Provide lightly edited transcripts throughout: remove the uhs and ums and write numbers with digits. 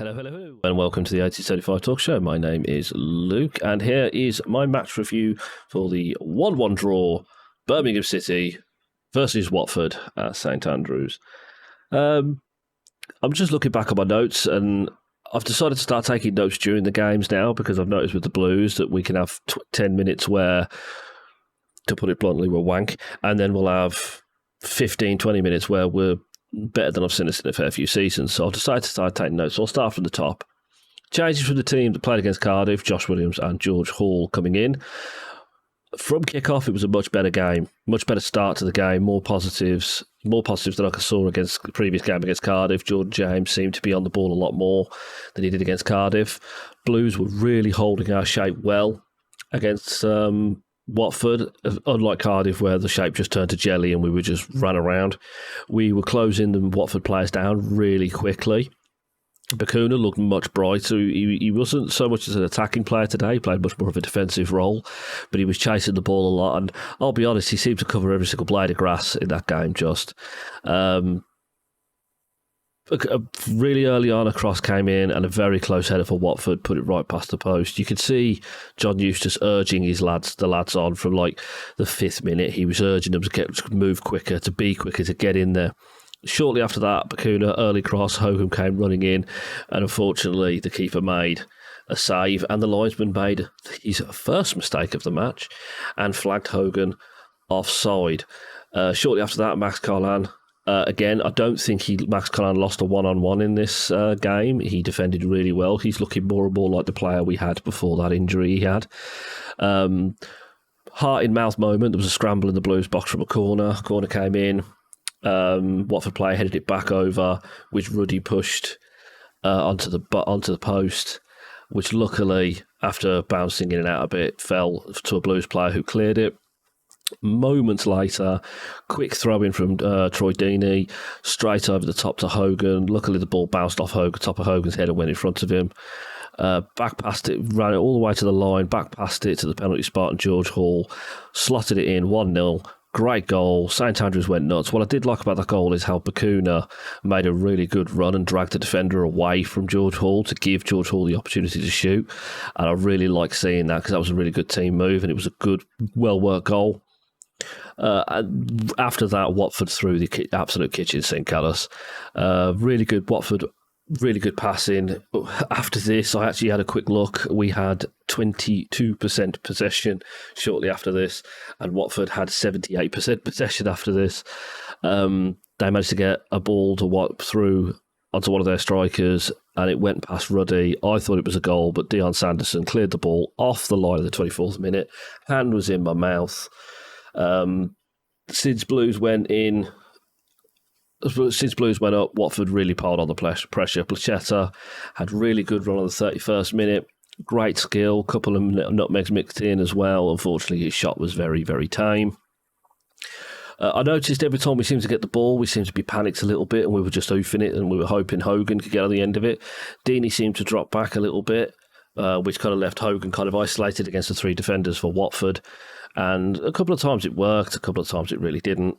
Hello, hello, hello, and welcome to the 1875 Talk Show. My name is Luke, and here is my match review for the 1-1 draw, Birmingham City versus Watford at St Andrews. I'm just looking back on my notes, and I've decided to start taking notes during the games now because I've noticed with the Blues that we can have 10 minutes where, to put it bluntly, we're wank, and then we'll have 15, 20 minutes where we're better than I've seen us in a fair few seasons. So I've decided to start taking notes. So I'll start from the top. Changes from the team that played against Cardiff, Josh Williams and George Hall coming in. From kick-off, it was a much better game, much better start to the game, more positives than I saw against the previous game against Cardiff. Jordan James seemed to be on the ball a lot more than he did against Cardiff. Blues were really holding our shape well against Watford, unlike Cardiff, where the shape just turned to jelly and we were just ran around. We were closing the Watford players down really quickly. Bacuna looked much brighter. He wasn't so much as an attacking player today. He played much more of a defensive role, but he was chasing the ball a lot. And I'll be honest, he seemed to cover every single blade of grass in that game just. Really early on, a cross came in and a very close header for Watford put it right past the post. You could see John Eustace urging the lads on from like the 5th minute. He was urging them to move quicker, to be quicker, to get in there. Shortly after that, Bacuna, early cross, Hogan came running in, and unfortunately the keeper made a save and the linesman made his first mistake of the match and flagged Hogan offside. Shortly after that, Max Carlan, again, I don't think Max Carlan lost a one-on-one in this game. He defended really well. He's looking more and more like the player we had before that injury he had. Heart-in-mouth moment. There was a scramble in the Blues box from a corner. Corner came in. Watford player headed it back over, which Ruddy pushed onto the post, which luckily, after bouncing in and out a bit, fell to a Blues player who cleared it. Moments later, quick throw in from Troy Deeney, straight over the top to Hogan. Luckily, the ball bounced off top of Hogan's head and went in front of him. Back past it, ran it all the way to the line, back past it to the penalty spot, and George Hall slotted it in 1-0. Great goal. St Andrews went nuts. What I did like about that goal is how Bacuna made a really good run and dragged the defender away from George Hall to give George Hall the opportunity to shoot. And I really like seeing that because that was a really good team move and it was a good, well-worked goal. And after that, Watford threw the absolute kitchen sink at us. Really good Watford, really good passing. After this, I actually had a quick look. We had 22% possession shortly after this, and Watford had 78% possession after this. They managed to get a ball to through onto one of their strikers, and it went past Ruddy. I thought it was a goal, but Dion Sanderson cleared the ball off the line of the 24th minute. Hand was in my mouth. Since Blues went up, Watford really piled on the pressure. Placheta had really good run on the 31st minute. Great skill, couple of nutmegs mixed in as well. Unfortunately, his shot was very, very tame. I noticed every time we seemed to get the ball, we seemed to be panicked a little bit and we were just oofing it and we were hoping Hogan could get on the end of it. Deeney seemed to drop back a little bit, which kind of left Hogan kind of isolated against the 3 defenders for Watford. And a couple of times it worked, a couple of times it really didn't.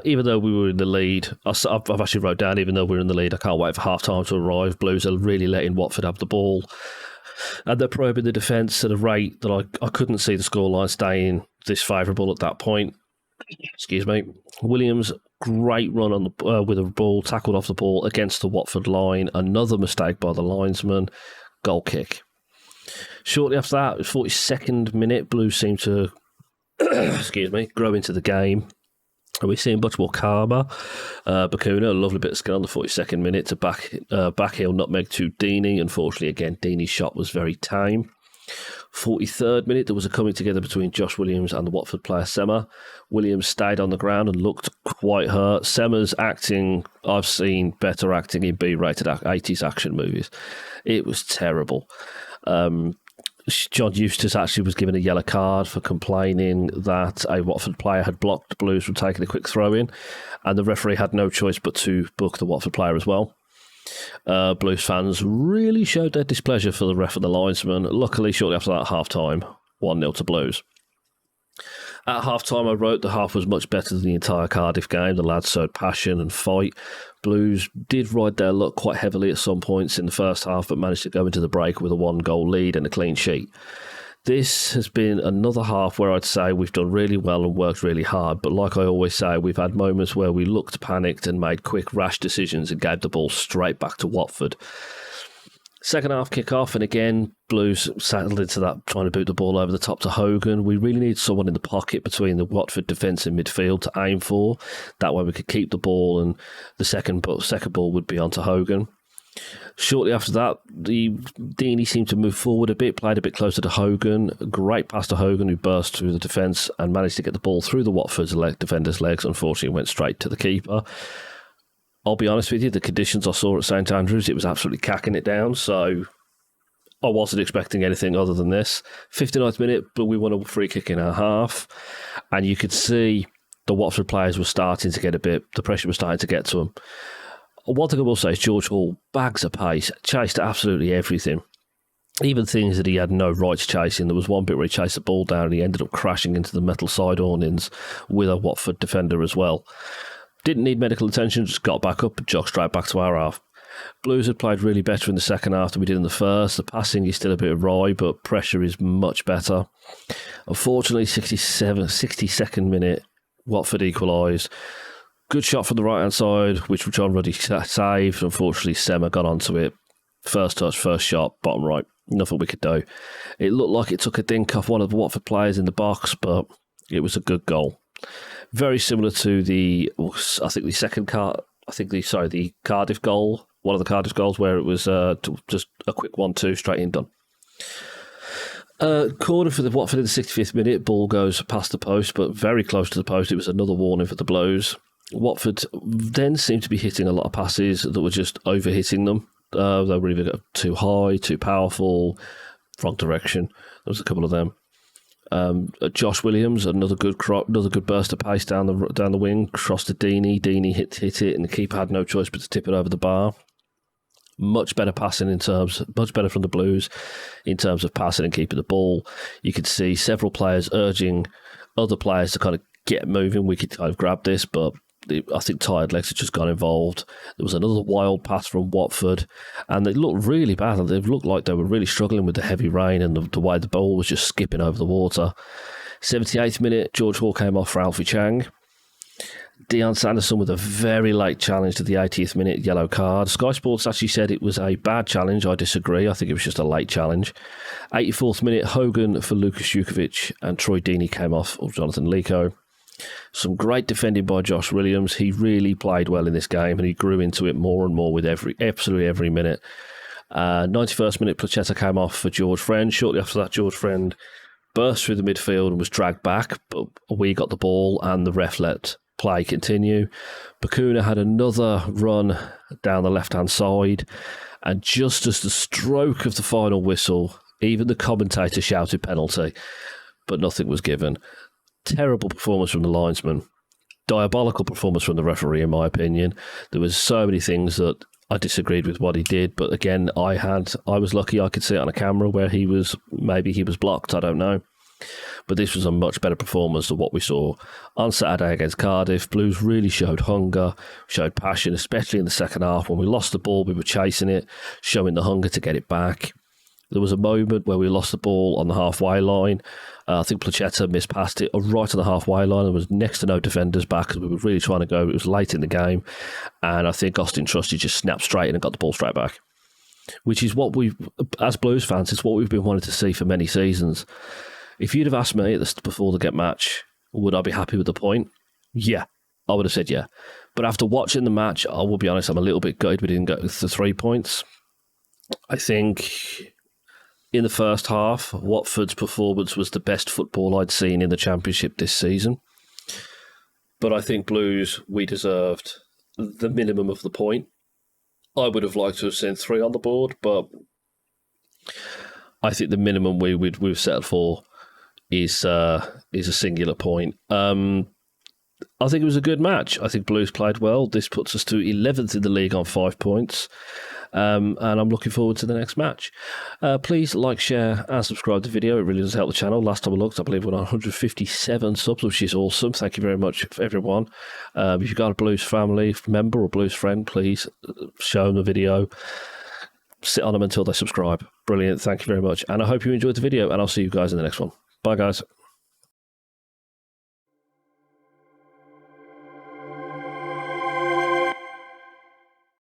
Even though we were in the lead, I've actually wrote down, even though we're in the lead, I can't wait for half-time to arrive. Blues are really letting Watford have the ball. And they're probing the defence at a rate that I couldn't see the scoreline staying this favourable at that point. Excuse me. Williams, great run on the with a ball, tackled off the ball against the Watford line. Another mistake by the linesman. Goal kick. Shortly after that, 42nd minute, Blues seemed to grow into the game. And we see much more calmer. Bacuna, a lovely bit of skill on the 42nd minute to backheel nutmeg to Deeney. Unfortunately, again, Deeney's shot was very tame. 43rd minute, there was a coming together between Josh Williams and the Watford player Sema. Williams stayed on the ground and looked quite hurt. Sema's acting, I've seen better acting in B-rated 80s action movies. It was terrible. John Eustace actually was given a yellow card for complaining that a Watford player had blocked the Blues from taking a quick throw-in, and the referee had no choice but to book the Watford player as well. Blues fans really showed their displeasure for the ref and the linesman. Luckily, shortly after that, half-time, 1-0 to Blues. At half-time, I wrote the half was much better than the entire Cardiff game. The lads showed passion and fight. Blues did ride their luck quite heavily at some points in the first half, but managed to go into the break with a 1-goal lead and a clean sheet. This has been another half where I'd say we've done really well and worked really hard, but like I always say, we've had moments where we looked panicked and made quick, rash decisions and gave the ball straight back to Watford. Second half kick-off, and again, Blues settled into that, trying to boot the ball over the top to Hogan. We really need someone in the pocket between the Watford defence and midfield to aim for. That way we could keep the ball, and the second ball would be onto Hogan. Shortly after that, Deeney seemed to move forward a bit, played a bit closer to Hogan. Great pass to Hogan, who burst through the defence and managed to get the ball through the Watford's defender's legs. Unfortunately, went straight to the keeper. I'll be honest with you, the conditions I saw at St Andrews, it was absolutely cacking it down, so I wasn't expecting anything other than this. 59th minute, but we won a free kick in our half, and you could see the Watford players were starting to get the pressure was starting to get to them. One thing I will say is George Hall, bags of pace, chased absolutely everything. Even things that he had no rights chasing. There was one bit where he chased the ball down and he ended up crashing into the metal side awnings with a Watford defender as well. Didn't need medical attention, just got back up and jogged straight back to our half. Blues had played really better in the second half than we did in the first. The passing is still a bit awry, but pressure is much better. Unfortunately, 62nd minute, Watford equalised. Good shot from the right-hand side, which John Ruddy saved. Unfortunately, Sema got onto it. First touch, first shot, bottom right. Nothing we could do. It looked like it took a dink off one of the Watford players in the box, but it was a good goal. Very similar to the Cardiff goal, one of the Cardiff goals where it was just a quick 1-2 straight in done. Corner for the Watford in the 65th minute, ball goes past the post, but very close to the post. It was another warning for the Blues. Watford then seemed to be hitting a lot of passes that were just over-hitting them. They were either too high, too powerful, wrong direction. There was a couple of them. Josh Williams, another good burst of pace down the wing, crossed to Deeney. Deeney hit it, and the keeper had no choice but to tip it over the bar. Much better passing much better from the Blues in terms of passing and keeping the ball. You could see several players urging other players to kind of get moving. We could kind of grab this, but I think tired legs had just got involved. There was another wild pass from Watford, and they looked really bad. They looked like they were really struggling with the heavy rain and the way the ball was just skipping over the water. 78th minute, George Hall came off for Alfie Chang. Dion Sanderson with a very late challenge to the 80th minute yellow card. Sky Sports actually said it was a bad challenge. I disagree. I think it was just a late challenge. 84th minute, Hogan for Lukas Jukovic, and Troy Deeney came off, or Jonathan Lico. Some great defending by Josh Williams. He really played well in this game, and he grew into it more and more with absolutely every minute. 91st minute, Placheta came off for George Friend. Shortly after that, George Friend burst through the midfield and was dragged back, but we got the ball and the ref let play continue. Bakuna had another run down the left-hand side, and just as the stroke of the final whistle, even the commentator shouted penalty, but nothing was given. Terrible performance from the linesman. Diabolical performance from the referee, in my opinion. There was so many things that I disagreed with what he did, but again, I was lucky I could see it on a camera where maybe he was blocked, I don't know. But this was a much better performance than what we saw on Saturday against Cardiff. Blues really showed hunger, showed passion, especially in the second half. When we lost the ball, we were chasing it, showing the hunger to get it back. There was a moment where we lost the ball on the halfway line. I think Placheta mispassed it right on the halfway line. There was next to no defenders back because we were really trying to go. It was late in the game. And I think Austin Trusty just snapped straight in and got the ball straight back, which is what as Blues fans, it's what we've been wanting to see for many seasons. If you'd have asked me before the get match, would I be happy with the point? Yeah, I would have said yeah. But after watching the match, I will be honest, I'm a little bit gutted we didn't get the 3 points. I think in the first half, Watford's performance was the best football I'd seen in the Championship this season. But I think Blues, we deserved the minimum of the point. I would have liked to have seen 3 on the board, but I think the minimum we've settled for is a singular point. I think it was a good match. I think Blues played well. This puts us to 11th in the league on 5 points. and I'm looking forward to the next match. Please like, share, and subscribe to the video. It really does help the channel. Last time I looked, I believe we're on 157 subs, which is awesome. Thank you very much for everyone. If you've got a Blues family member or Blues friend, please show them the video. Sit on them until they subscribe. Brilliant. Thank you very much. And I hope you enjoyed the video, and I'll see you guys in the next one. Bye, guys.